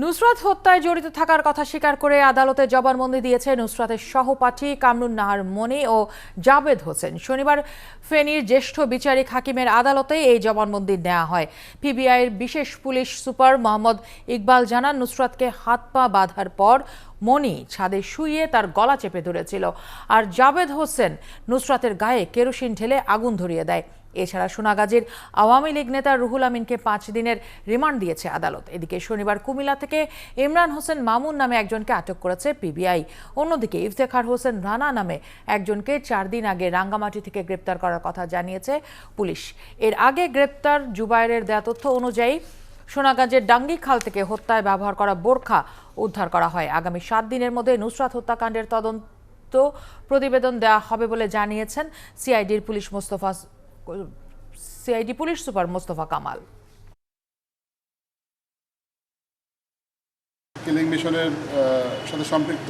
নুসরাত হত্যায় জড়িত থাকার কথা স্বীকার করে আদালতে জবানবন্দি দিয়েছে নুসরাতের সহপাঠী কামরুন নাহার মনি ও জাবেদ হোসেন। শনিবার ফেনীর জ্যেষ্ঠ বিচারিক হাকিমের আদালতে এই জবানবন্দি নেওয়া হয়। পিবিআইয়ের বিশেষ পুলিশ সুপার মোহাম্মদ ইকবাল জানান, নুসরাতকে হাত পা বাঁধার পর মনি ছাদে শুইয়ে তার গলা চেপে ধরেছিল, আর জাবেদ হোসেন নুসরাতের গায়ে কেরোসিন ঢেলে আগুন ধরিয়ে দেয়। এছাড়া সোনাগাজীর আওয়ামী লীগ নেতা রুহুল আমিনকে 5 দিনের রিমান্ড দিয়েছে আদালত। এদিকে শনিবার কুমিল্লা থেকে ইমরান হোসেন মামুন নামে একজনকে আটক করেছে পিবিআই। অন্যদিকে ইফতেখার হোসেন রানা নামে একজনকে 4 দিন আগে রাঙ্গামাটি থেকে গ্রেপ্তার করার কথা জানিয়েছে পুলিশ। এর আগে গ্রেপ্তার জুবায়েরের দেয়া তথ্য অনুযায়ী সোনাগাজের ডাঙ্গি খাল থেকে হত্যায় ব্যবহার করা বোরখা উদ্ধার করা হয়। আগামী 7 দিনের মধ্যে নুসরাত হত্যাকাণ্ডের তদন্ত প্রতিবেদন দেওয়া হবে বলে জানিয়েছেন CID police super Mostafa Kamal. Killing মিশনের সাথে সম্পৃক্ত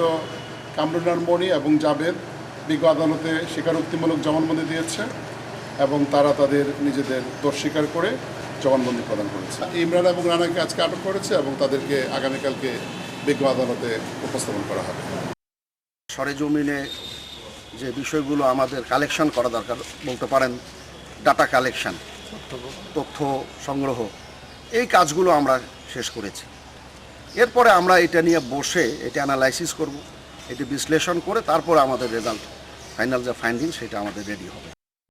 কামরুন নাহার মনি এবং জাবেদ বিজ্ঞ আদালতে স্বীকারোক্তিমূলক জবানবন্দি দিয়েছে এবং তারা তাদের নিজেদের দোষ স্বীকার করে জবানবন্দি প্রদান করেছে। ইমরান এবং রানাকে আজকে আটক করেছে এবং তাদেরকে আগামীকালকে বিজ্ঞ আদালতে উপস্থাপন করা হবে। সরেজমিনে যে বিষয়গুলো আমাদের কালেকশন করা দরকার, বলতে পারেন ডাটা কালেকশন, তথ্য সংগ্রহ, এই কাজগুলো আমরা শেষ করেছি। এরপরে আমরা এটা নিয়ে বসে এটা অ্যানালাইসিস করব, এটি বিশ্লেষণ করে তারপরে আমাদের রেজাল্ট, ফাইনাল যে ফাইন্ডিং, সেটা আমাদের রেডি হবে।